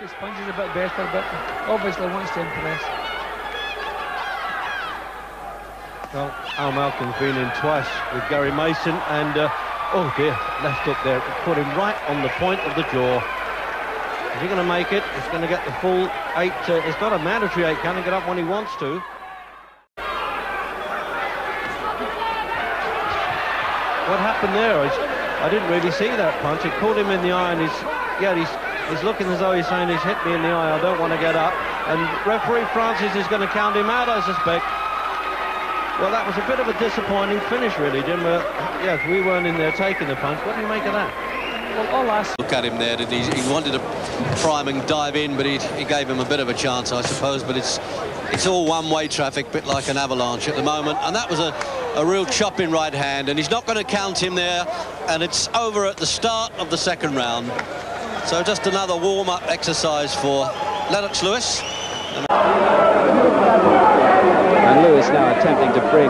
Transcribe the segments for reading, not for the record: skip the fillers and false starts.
His punch is a bit better, but obviously wants to impress. Well, Al Malcolm's been in twice with Gary Mason, and oh dear, left hook there, put him right on the point of the jaw. Is he going to make it? He's going to get the full 8. It's not a mandatory 8. Can he get up when he wants to? What happened there? I didn't really see that punch. It caught him in the eye, and he's looking as though he's saying, he's hit me in the eye, I don't want to get up. And referee Francis is going to count him out, I suspect. Well, that was a bit of a disappointing finish, really, Jim. Yes, we weren't in there taking the punch. What do you make of that? Well, look at him there. He wanted to prime and dive in, but he gave him a bit of a chance, I suppose. But it's all one-way traffic, bit like an avalanche at the moment. And that was a real chopping right hand, and he's not going to count him there. And it's over at the start of the second round. So just another warm-up exercise for Lennox Lewis. And Lewis now attempting to bring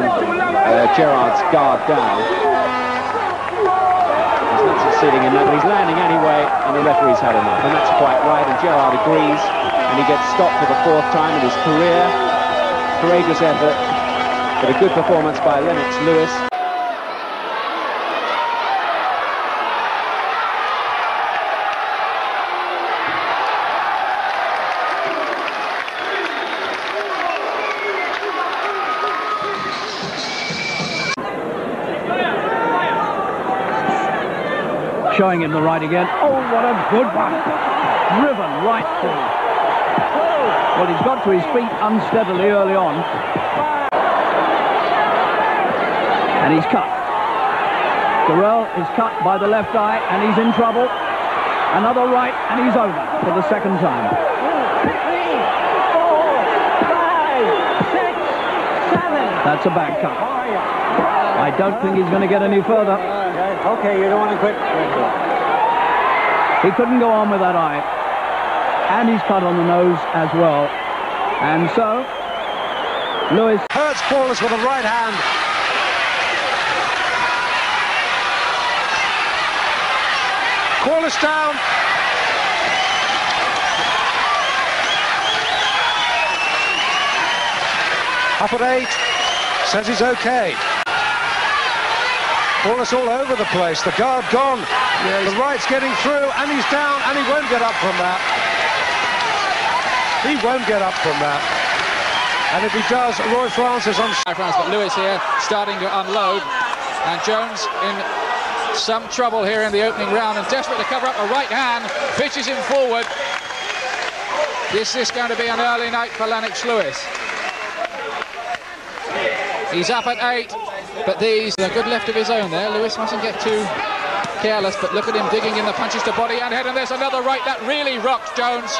Gerard's guard down. He's not succeeding in that, but he's landing anyway, and the referee's had enough. And that's quite right, and Gerard agrees, and he gets stopped for the 4th time in his career. Courageous effort, but a good performance by Lennox Lewis. Showing him the right again. Oh, what a good one. Driven right through. Well, he's got to his feet unsteadily early on. And he's cut. Durrell is cut by the left eye, and he's in trouble. Another right, and he's over for the 2nd time. 2, 3, 4, 5, 6, 7. That's a back cut. I don't think he's going to get any further. Okay, you don't want to quit. He couldn't go on with that eye. And he's cut on the nose as well. And so, Lewis hurts Paulus with a right hand. Paulus down. Up at 8. Says he's okay. Paulus all over the place. The guard gone. Yeah, the right's getting through, and he's down, and he won't get up from that. He won't get up from that. And if he does, Roy Francis on... But Lewis here starting to unload, and Jones in some trouble here in the opening round, and desperate to cover up a right hand, pitches him forward. This is going to be an early night for Lennox Lewis. He's up at 8. But these are a good left of his own there. Lewis mustn't get too careless, but look at him digging in the punches to body and head, and there's another right that really rocked Jones.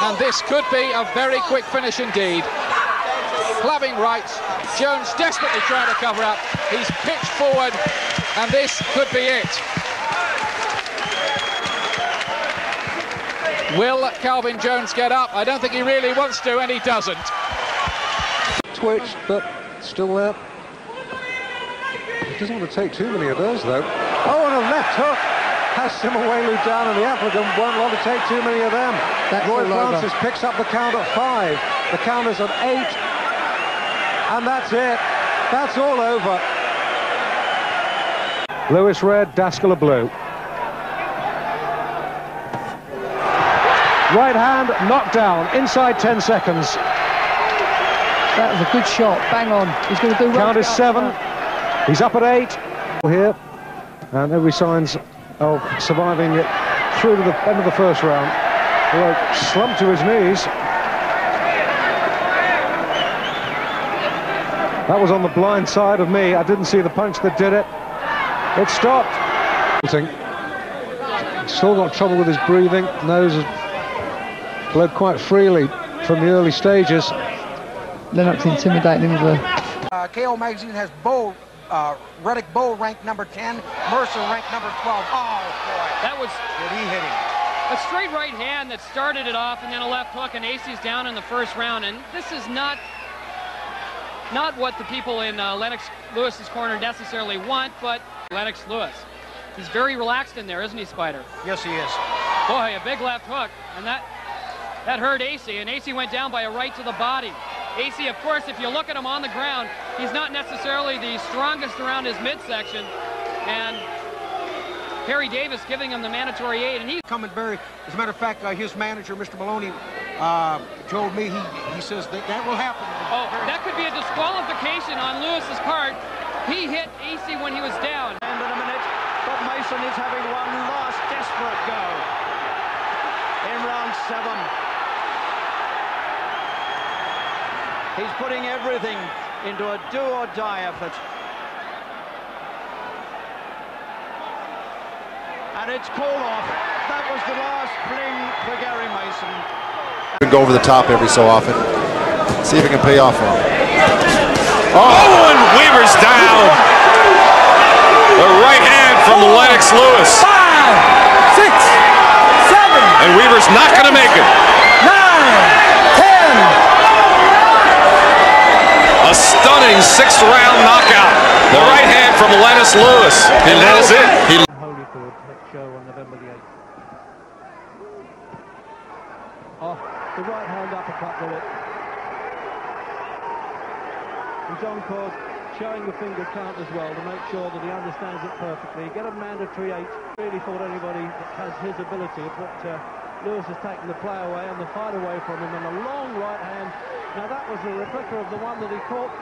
And this could be a very quick finish indeed. Clubbing right, Jones desperately trying to cover up. He's pitched forward, and this could be it. Will Calvin Jones get up? I don't think he really wants to, and he doesn't. Twitch, but still there. He doesn't want to take too many of those, though. Oh, and a left hook has Simawelu down, and the African won't want to take too many of them. Roy Francis picks up the count at 5. The count is at 8. And that's it. That's all over. Lewis red, Daskala blue. Right hand, knocked down, inside 10 seconds. That was a good shot, bang on. He's going to do well. Count is 7. He's up at 8 here, and every signs of surviving it through to the end of the 1st round. Well, slumped to his knees. That was on the blind side of me. I didn't see the punch that did it. It stopped. Still got trouble with his breathing. Nose has bled quite freely from the early stages. Lennox intimidating him with KO Magazine has Reddick Bowe ranked number 10, Mercer ranked number 12. Oh, boy. That was... Did he hit him? A straight right hand that started it off, and then a left hook, and Acey's down in the 1st round. And this is not what the people in Lennox Lewis's corner necessarily want, but Lennox Lewis. He's very relaxed in there, isn't he, Spider? Yes, he is. Boy, a big left hook, and that hurt AC, and AC went down by a right to the body. AC, of course, if you look at him on the ground, he's not necessarily the strongest around his midsection, and Harry Davis giving him the mandatory aid, and he's coming very. As a matter of fact, his manager, Mr. Maloney, told me he says that will happen. Oh, that could be a disqualification on Lewis's part. He hit AC when he was down. End in a minute, but Mason is having one last desperate go in round 7. He's putting everything into a do-or-die effort. And it's called off. That was the last fling for Gary Mason. Go over the top every so often. See if it can pay off for him. Oh, and Weaver's down. The right hand from Lennox Lewis. 5, 6, 7. And Weaver's not going to make it. 9, 10. A stunning 6th round knockout. The right hand from Lennox Lewis. And that is it. Holyfield next show on November the 8th. Oh, the right hand uppercut with it. And John Cord showing the finger count as well to make sure that he understands it perfectly. Get a mandatory 8. Really thought anybody that has his ability, but Lewis has taken the play away and the fight away from him, and a long right hand. Now that was a replica of the one that he caught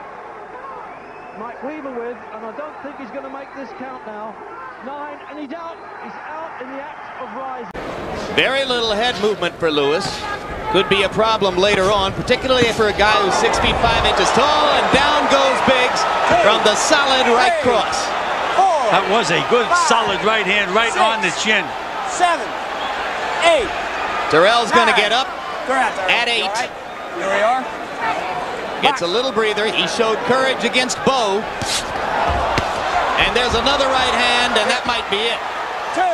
Mike Weaver with, and I don't think he's going to make this count now. 9, and he's out. He's out in the act of rising. Very little head movement for Lewis. Could be a problem later on, particularly for a guy who's 6 feet 5 inches tall, and down goes Biggs from the solid right cross. That was a good solid right hand right on the chin. 7, 8. Terrell's going to get up at 8. Right. Here we are. Gets a little breather. He showed courage against Bo. And there's another right hand, and that might be it. 2,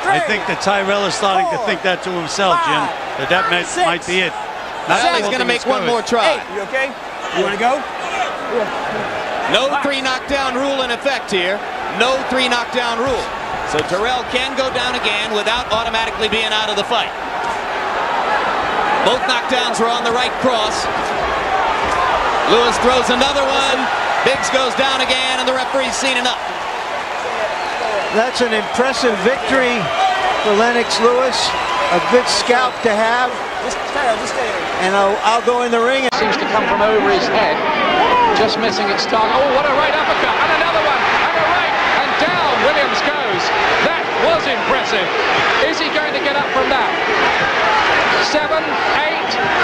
3. I think that Tyrell is starting to think that to himself, Jim. That might be it. Well, he's going to make one more try. 8. You okay? You want to go? No 3 knockdown rule in effect here. No 3 knockdown rule. So Terrell can go down again without automatically being out of the fight. Both knockdowns were on the right cross. Lewis throws another one. Biggs goes down again, and the referee's seen enough. That's an impressive victory for Lennox Lewis. A good scalp to have. Just stay. And I'll go in the ring. Seems to come from over his head. Just missing its target. Oh, what a right uppercut. And another one. And a right. And down Williams goes. That was impressive. Is he going to get up from that? 7, 8,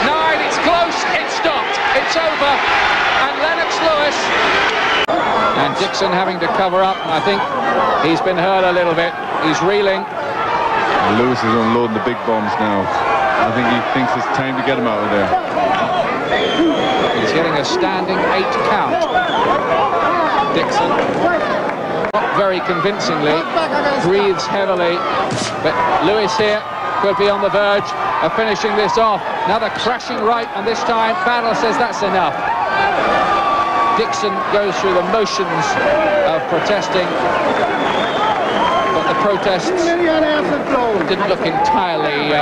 9. It's close. It's stopped. It's over. And Lennox Lewis. And Dixon having to cover up. I think he's been hurt a little bit. He's reeling. And Lewis is unloading the big bombs now. I think he thinks it's time to get him out of there. He's getting a standing 8 count. Dixon, not very convincingly, breathes heavily, but Lewis here could be on the verge of finishing this off. Another crashing right, and this time Battle says that's enough. Dixon goes through the motions of protesting, but the protests didn't look entirely...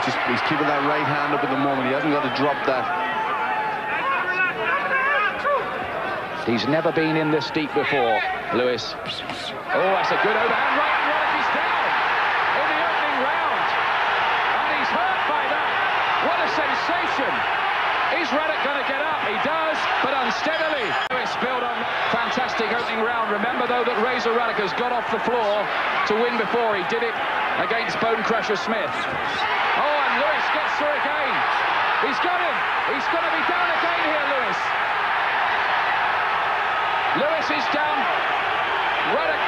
He's keeping that right hand up at the moment. He hasn't got to drop that. He's never been in this deep before, Lewis. Oh, that's a good overhand right, and Roddick is down in the opening round. And he's hurt by that. What a sensation. Is Roddick going to get up? He does, but unsteadily. Lewis built on that fantastic opening round. Remember, though, that Razor Roddick has got off the floor to win before. He did it against Bone Crusher Smith. Oh, and Lewis gets through again. He's got him. He's going to be down again here, Lewis. Lewis is down. Roddick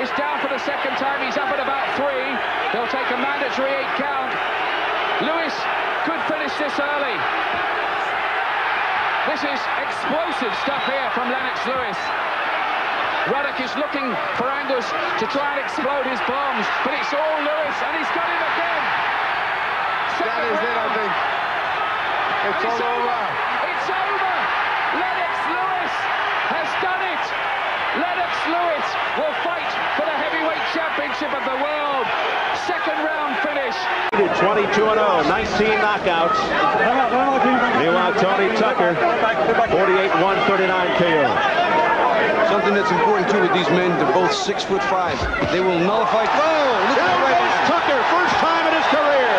is down for the second time. He's up at about 3. They'll take a mandatory 8 count. Lewis could finish this early. This is explosive stuff here from Lennox Lewis. Roddick is looking for angles to try and explode his bombs, but it's all Lewis, and he's got him again. That is it, I think. It's all over. It's over. Lennox Lewis has done it. Lennox Lewis will fight for the heavyweight championship of the world. second round finish. 22-0, 19 knockouts. Meanwhile, Tony Tucker, 48-139 KO. Something that's important too with these men, they're both 6'5". They will nullify. Whoa! Look at that! Tucker, first time in his career.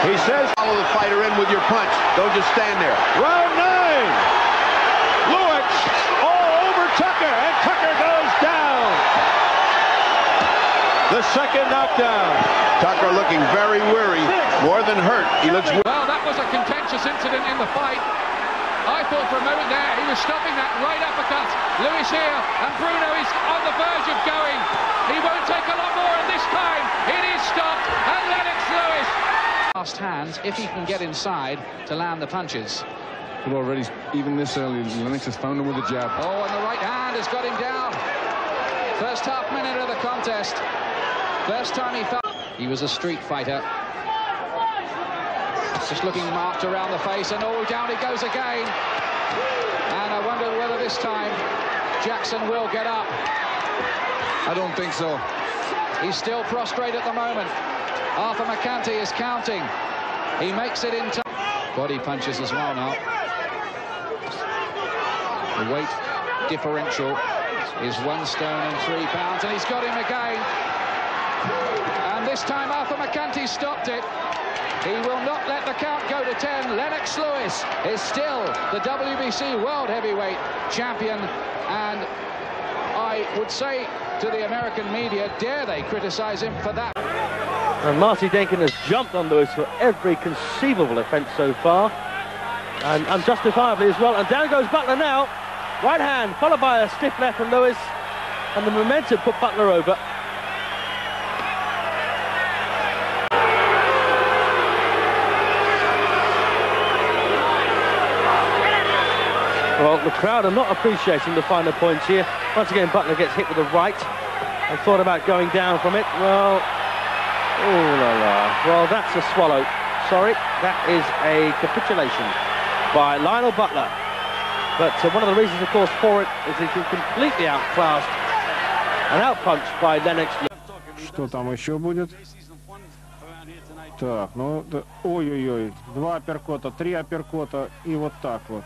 He says, follow the fighter in with your punch. Don't just stand there. Round 9. Lewis all over Tucker, and Tucker goes down. The second knockdown. Tucker looking very weary, more than hurt. He looks. Well, that was a contentious incident in the fight. I thought for a moment there he was stopping that right uppercut. Lewis here, and Bruno is on the verge of going. He won't take a lot more, and this time it is stopped, and Lennox Lewis. Last hands, if he can get inside to land the punches. But already, even this early, Lennox has found him with a jab. Oh, and the right hand has got him down. First half minute of the contest. First time he felt he was a street fighter. Just looking marked around the face, and oh, down it goes again. And I wonder whether this time Jackson will get up. I don't think so. He's still prostrate at the moment. Arthur McCanty is counting. He makes it into body punches as well now. The weight differential is 1 stone and 3 pounds, and he's got him again. And this time Arthur McCanty stopped it. He will not let the count go to 10. Lennox Lewis is still the WBC World Heavyweight Champion, and I would say to the American media, dare they criticize him for that? And Marty Denkin has jumped on Lewis for every conceivable offence so far, and unjustifiably as well. And down goes Butler now. Right hand, followed by a stiff left from Lewis, and the momentum put Butler over. Well, the crowd are not appreciating the finer points here. Once again, Butler gets hit with a right and thought about going down from it. Well, oh la la. Well, that's a swallow. Sorry, that is a capitulation by Lionel Butler. But one of the reasons, of course, for it is he's been completely outclassed and outpunched by Lennox. Что там еще будет? Так, ну, ой-ой-ой, 2 апперкота, 3 апперкота и вот так вот.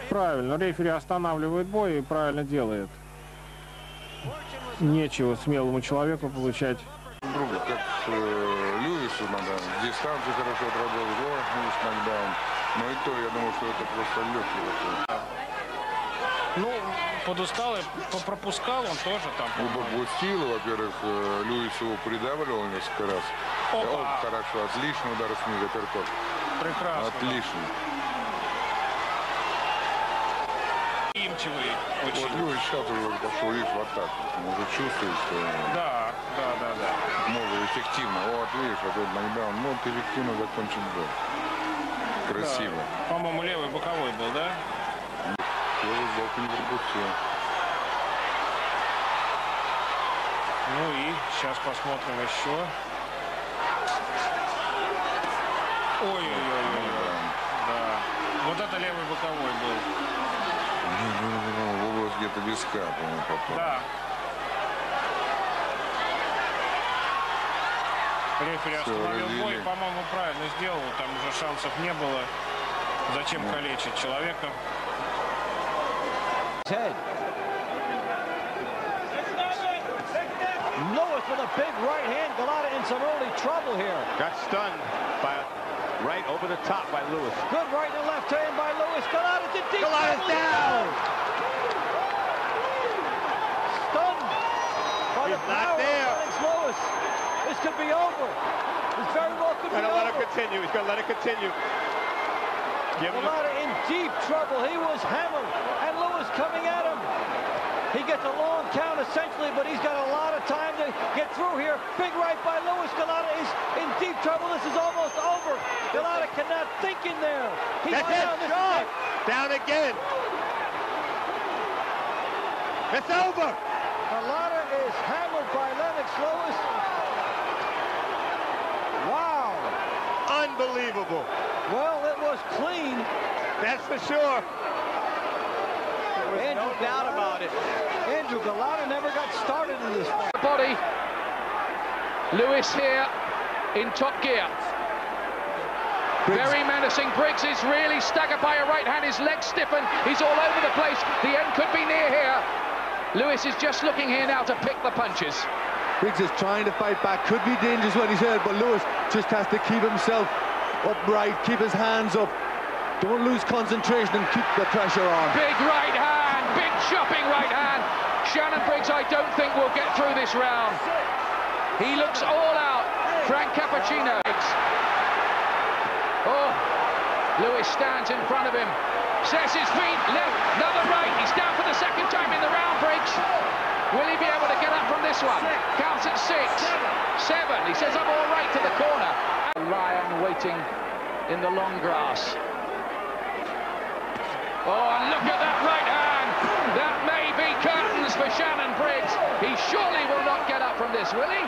Правильно, рефери останавливает бой и правильно делает. Нечего смелому человеку получать. Друга, как Льюису надо дистанцию хорошо отработать, Льюис нокдаун. Но и то, я думаю, что это просто легкий такой. Ну, подустал и пропускал, он тоже там. Пропустил, во-первых, Льюис его придавливал несколько раз. Опа. Хорошо, отличный удар снизу, апперкот. Прекрасно. Отлично. Имчивый очень. Вот Льюис сейчас уже пошел, видишь, в атаку. Он уже чувствует, что... Да. Может, эффективно. Вот, видишь, вот этот нокдаун может эффективно закончить бой. Красиво. Да. По-моему, левый боковой был, да? Левый бок не пропустил. Ну и сейчас посмотрим еще. Ой-ой-ой. Да. Вот это левый боковой был. В область где-то виска, по-моему, попал. Да. Рефери остановил бой, по-моему, правильно сделал. Там уже шансов не было. Зачем калечить человека? Lewis with a big right hand. Galata in some early trouble here. Got stunned by right over the top by Lewis. Good right and left hand by Lewis. Galata's in deep trouble. Galata's down. Stunned by the power of Lennox Lewis. This could be over. This very well could be over. He's gonna let it continue. He's gonna let it continue. Galata in deep trouble. He was hammered, and Lewis coming at him. He gets a long count essentially, but he's got a lot of time to get through here. Big right by Lewis. Galata is in deep trouble. This is almost over. Galata cannot think in there. He's down. Down again. It's over. Galata is hammered by Lennox Lewis. Wow. Unbelievable. Well, it was clean. That's for sure. Andrew, no doubt about it. Andrew Galata never got started in this fight. Body. Lewis here in top gear. Very menacing. Briggs is really staggered by a right hand. His legs stiffen. He's all over the place. The end could be near here. Lewis is just looking here now to pick the punches. Briggs is trying to fight back. Could be dangerous when he's hurt, but Lewis just has to keep himself upright, keep his hands up. Don't lose concentration and keep the pressure on. Big right hand. Big chopping right hand. Shannon Briggs, I don't think will get through this round. He looks all out. Frank Cappuccino. Oh, Lewis stands in front of him. Sets his feet, left, another right. He's down for the second time in the round, Briggs. Will he be able to get up from this one? Counts at 6, 7. He says, I'm all right to the corner. Lion waiting in the long grass. Oh, and look at that right hand. That may be curtains for Shannon Briggs. He surely will not get up from this, will he?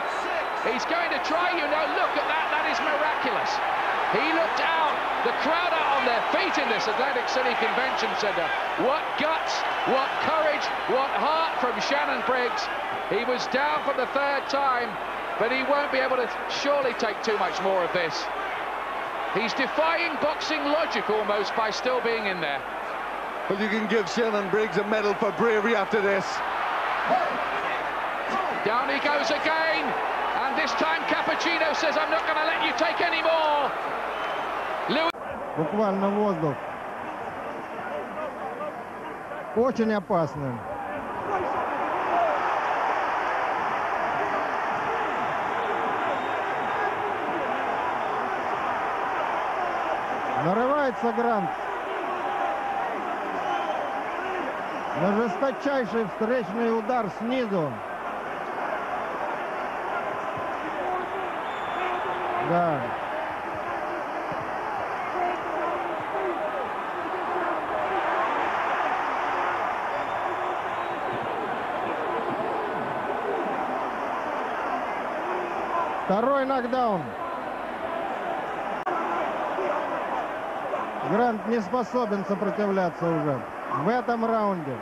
He's going to try, you know. Look at that. That is miraculous. He looked out. The crowd are on their feet in this Atlantic City Convention Center. What guts, what courage, what heart from Shannon Briggs. He was down for the 3rd time, but he won't be able to surely take too much more of this. He's defying boxing logic almost by still being in there. Well, you can give Shannon Briggs a medal for bravery after this. Down he goes again, and this time Cappuccino says, I'm not going to let you take any more. Буквально воздух. Очень опасно. Нарывается Грант. На жесточайший встречный удар снизу. Да. Второй нокдаун. Грант не способен сопротивляться уже в этом раунде.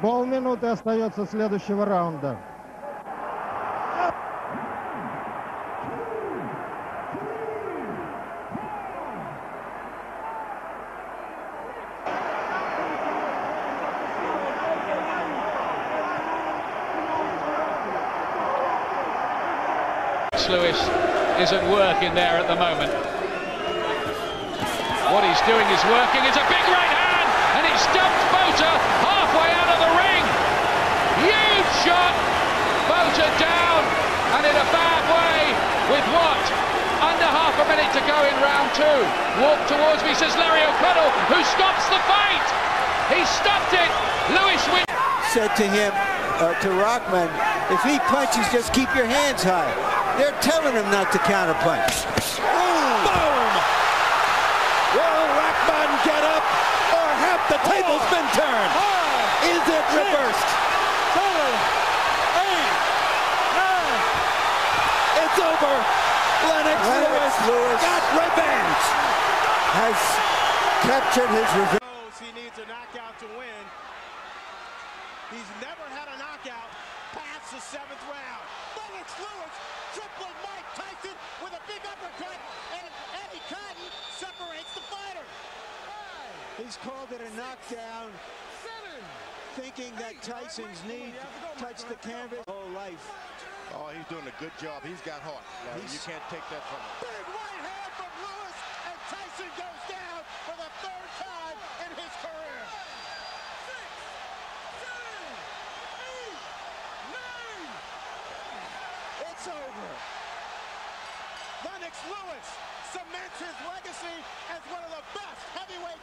Полминуты остается следующего раунда. Lewis isn't working there at the moment. What he's doing is working. It's a big right hand, and it stumped Bota halfway out of the ring. Huge shot. Bota down, and in a bad way with what? Under half a minute to go in round 2. Walk towards me, says Larry O'Connell, who stops the fight. He stopped it. Lewis wins. Said to him, to Rockman, if he punches, just keep your hands high. They're telling him not to counterpunch. Boom! Will Rockman get up, or have the tables been turned? Is it reversed? 7, 8, 9. It's over. Lennox Lewis got revenge. Has captured his revenge. He needs a knockout to win. He's never had a knockout past the 7th round. Lennox Lewis tripling Mike Tyson with a big uppercut, and Eddie Cotton separates the fighter. He's called it a knockdown, thinking that Tyson's knee touched the canvas whole life. Oh, he's doing a good job. He's got heart. You can't take that from him. Big right hand from Lewis, and Tyson goes down for the 3rd time in his career. 6, 7, 8, 9. It's over. Lennox Lewis cements his legacy as one of the best heavyweight